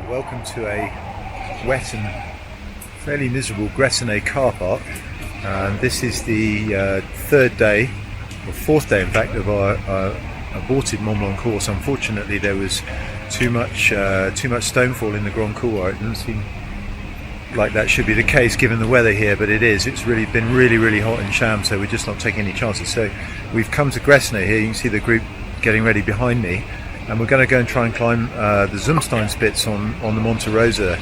Welcome to a wet and fairly miserable Gressenay car park. This is the third day, or fourth day in fact, of our aborted Mont Blanc course. Unfortunately there was too much stonefall in the Grand Couloir. It doesn't seem like that should be the case given the weather here, but it is. It's been really hot in Cham, so we're just not taking any chances. So we've come to Gressenay here. You can see the group getting ready behind me, and we're going to go and try and climb the Zumsteinspitze on the Monte Rosa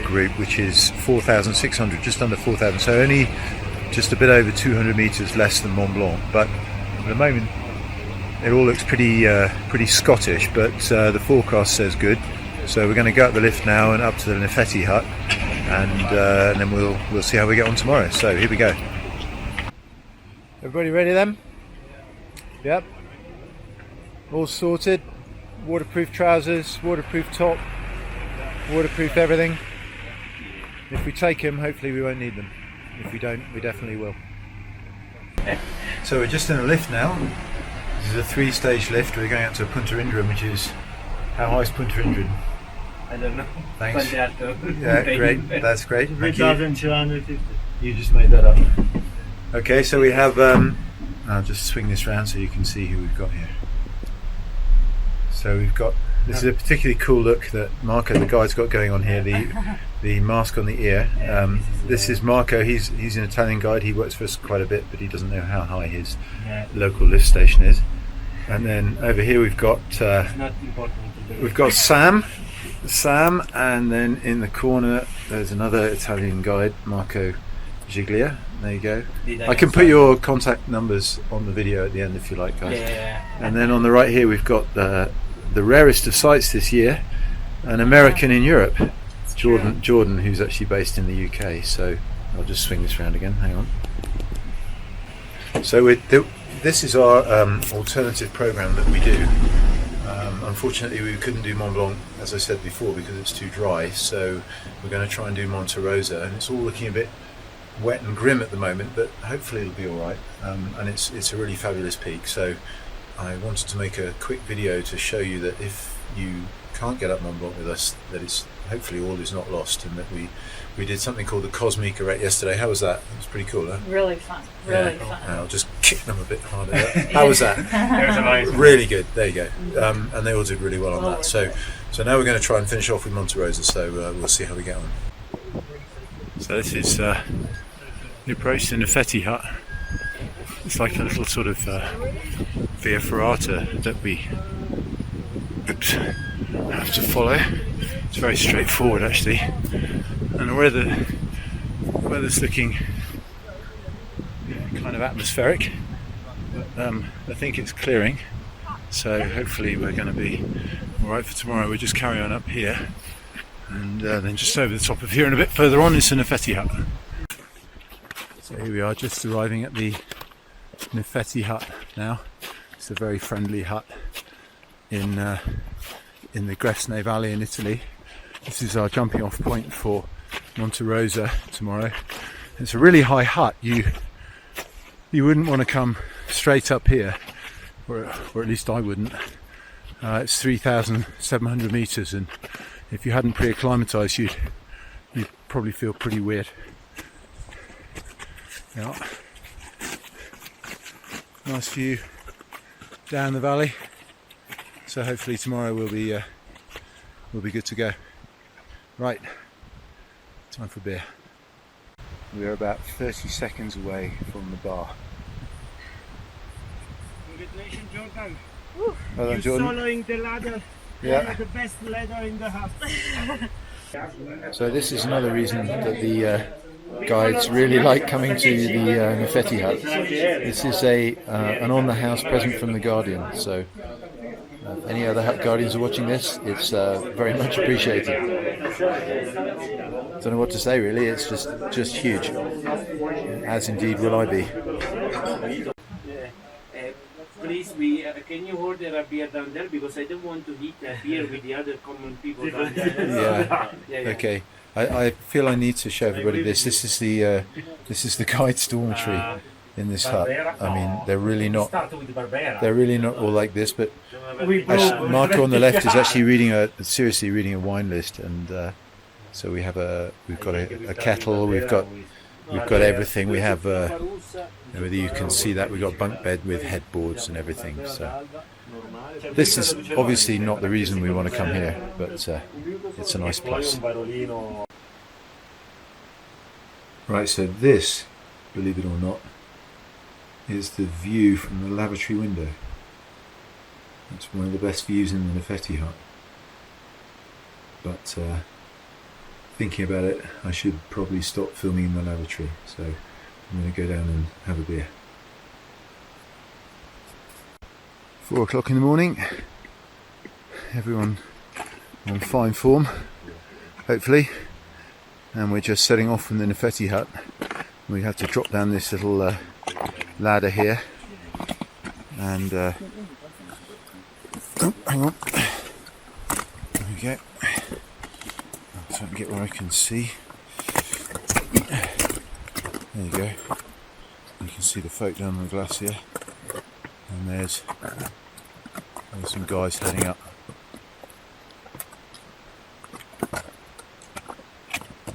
group, which is 4,600, just under 4,000, so only just a bit over 200 meters less than Mont Blanc. But at the moment it all looks pretty Scottish, but the forecast says good. So we're going to go up the lift now and up to the Nefetti hut, and then we'll see how we get on tomorrow. So here we go. Everybody ready then? Yep. All sorted. Waterproof trousers, waterproof top, waterproof everything. If we take them, hopefully we won't need them. If we don't, we definitely will. So we're just in a lift now. This is a 3-stage lift. We're going up to Punta Indrum, which is, how high is Punta Indrum? I don't know. Thanks. Yeah, great. That's great. Thank you. 3,250. You just made that up. Okay, so we have. I'll just swing this round so you can see who we've got here. So we've got. This is a particularly cool look that Marco, the guide's got going on here. The mask on the ear. This is Marco. He's an Italian guide. He works for us quite a bit, but he doesn't know how high his local lift station is. And then over here we've got Sam, and then in the corner there's another Italian guide, Marco Giglia. There you go. I can put your contact numbers on the video at the end if you like, guys. And then on the right here we've got the rarest of sights this year, an American in Europe, Jordan, who's actually based in the UK. So I'll just swing this round again. Hang on. So this is our alternative program that we do. Unfortunately we couldn't do Mont Blanc, as I said before, because it's too dry, so we're going to try and do Monte Rosa, and it's all looking a bit wet and grim at the moment, but hopefully it'll be alright. And it's a really fabulous peak, so I wanted to make a quick video to show you that if you can't get up Mont Blanc with us, that it's hopefully all is not lost, and that we did something called the Cosmic Arrête yesterday. How was that? It was pretty cool, huh? Really fun. Really fun. I'll just kick them a bit harder. How was that? It was amazing. Really good. There you go. And they all did really well on that. So now we're going to try and finish off with Monte Rosa. So we'll see how we get on. So this is the approach to the Nefetti hut. It's like a little sort of via ferrata that we have to follow. It's very straightforward actually, and the weather's looking kind of atmospheric, but I think it's clearing, so hopefully we're going to be alright for tomorrow. We'll just carry on up here, and then just over the top of here and a bit further on is the Nefetti hut. So here we are, just arriving at the Nefetti hut now. It's a very friendly hut in the Gressenay Valley in Italy. This is our jumping off point for Monte Rosa tomorrow. It's a really high hut. You wouldn't want to come straight up here, or at least I wouldn't. It's 3,700 meters, and if you hadn't pre-acclimatized you'd probably feel pretty weird. Yeah. Nice view down the valley. So hopefully tomorrow we'll be good to go. Right, time for beer. We are about 30 seconds away from the bar. Congratulations, Jordan. Woo. Well done, You're Jordan. soloing the ladder. Yeah. You're the best ladder in the house. So this is another reason that the guides really like coming to the Nefetti hut. This is an on-the-house present from the Guardian. So any other hut guardians are watching this, it's very much appreciated. Don't know what to say really. It's just huge, as indeed will I be. Please, can you order a beer down there, because I don't want to eat a beer with the other common people down there. Yeah. Okay. I feel I need to show everybody this. This is the guide's dormitory in this hut. I mean, they're really not all like this, but Actually, Marco on the left is actually seriously reading a wine list, and so we've got a kettle, we've got everything. We have whether you can see that, we've got bunk bed with headboards and everything. So this is obviously not the reason we want to come here, but it's a nice place. Right, so this, believe it or not, is the view from the lavatory window. It's one of the best views in the Nefetti hut. But thinking about it, I should probably stop filming in the lavatory, so I'm going to go down and have a beer. 4 o'clock in the morning, everyone on fine form, hopefully, and we're just setting off from the Nefetti hut. We have to drop down this little ladder here, and oh, hang on, there we go. So I can get where I can see. There you go. You can see the folk down on the glacier, and there's some guys heading up.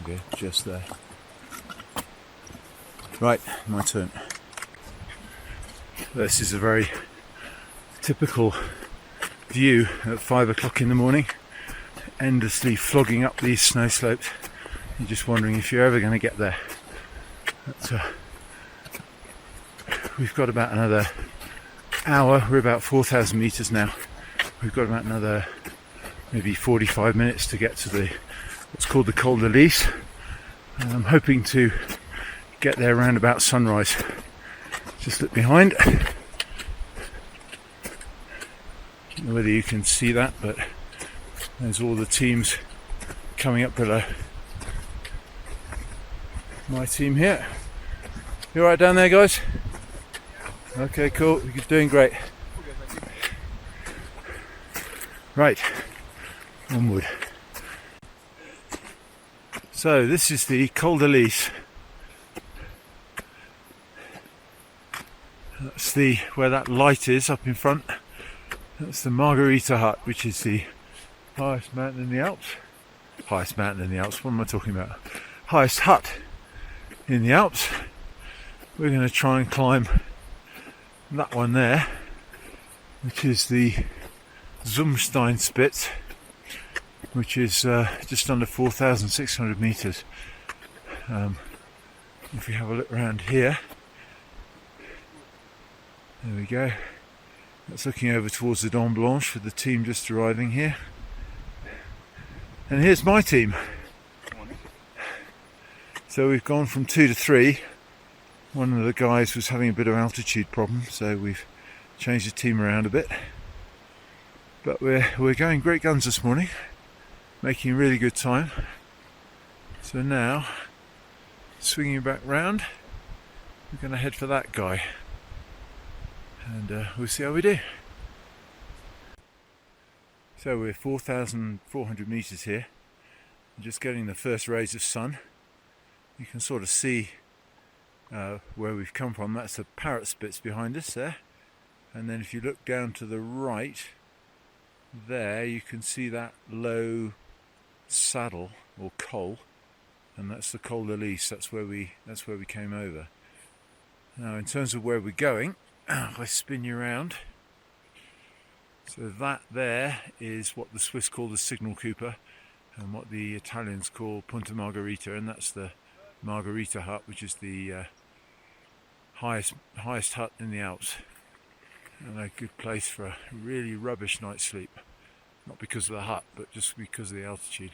Okay, just there. Right, my turn. This is a very typical view at 5 o'clock in the morning, endlessly flogging up these snow slopes. You're just wondering if you're ever going to get there. We've got about another hour. We're about 4,000 meters now. We've got about another maybe 45 minutes to get to what's called the Col de Lys. And I'm hoping to get there around about sunrise. Just look behind. I don't know whether you can see that, but there's all the teams coming up below. My team here. You alright down there, guys? Okay, cool. You're doing great. Right, onward. So this is the Col de Lys. That's where that light is up in front. That's the Margherita hut, which is the highest mountain in the Alps. Highest mountain in the Alps, what am I talking about? Highest hut in the Alps. We're going to try and climb that one there, which is the Zumsteinspitze, which is just under 4,600 meters. If we have a look around here, there we go. That's looking over towards the Mont Blanc with the team just arriving here. And here's my team. So we've gone from 2 to 3. One of the guys was having a bit of altitude problem, so we've changed the team around a bit. But we're going great guns this morning, making really good time. So now, swinging back round, we're going to head for that guy, and we'll see how we do. So we're 4,400 meters here, just getting the first rays of sun. You can sort of see where we've come from. That's the Parrotspitze behind us there, and then if you look down to the right there, you can see that low saddle or col, and that's the Col de Lys. That's where we came over. Now, in terms of where we're going, if I spin you around, so that there is what the Swiss call the Signal Cooper, and what the Italians call Punta Margherita, and that's the Margherita hut, which is the highest hut in the Alps, and a good place for a really rubbish night's sleep, not because of the hut but just because of the altitude.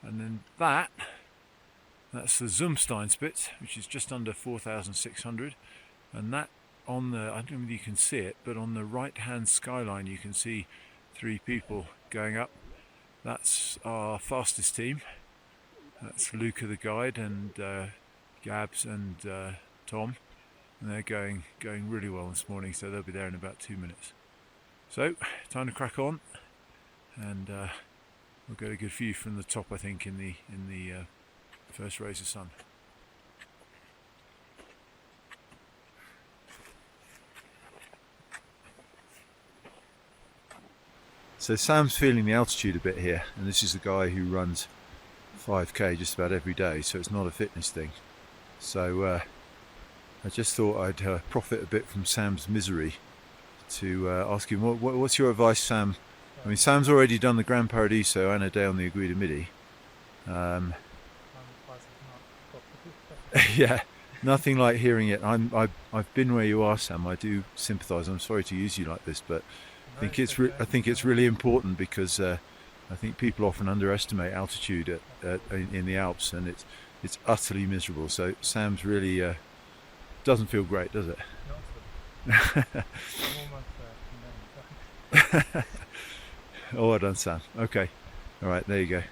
And then that's the Zumsteinspitze, which is just under 4,600, and that on the, I don't know whether you can see it, but on the right hand skyline you can see 3 people going up. That's our fastest team. That's Luca the guide, and Gabs and Tom, and they're going really well this morning, so they'll be there in about 2 minutes. So time to crack on, and we'll get a good view from the top, I think, in the first rays of sun. So Sam's feeling the altitude a bit here, and this is a guy who runs 5k just about every day, so it's not a fitness thing. So I just thought I'd profit a bit from Sam's misery to ask him, what's your advice, Sam? I mean, Sam's already done the Gran Paradiso and a day on the Aguida Midi. Yeah, nothing like hearing it. I've been where you are, Sam. I do sympathise. I'm sorry to use you like this, but I think it's really important, because I think people often underestimate altitude in the Alps, and it's utterly miserable. So Sam's really doesn't feel great, does it? Oh, well done, Sam. Okay, all right, there you go.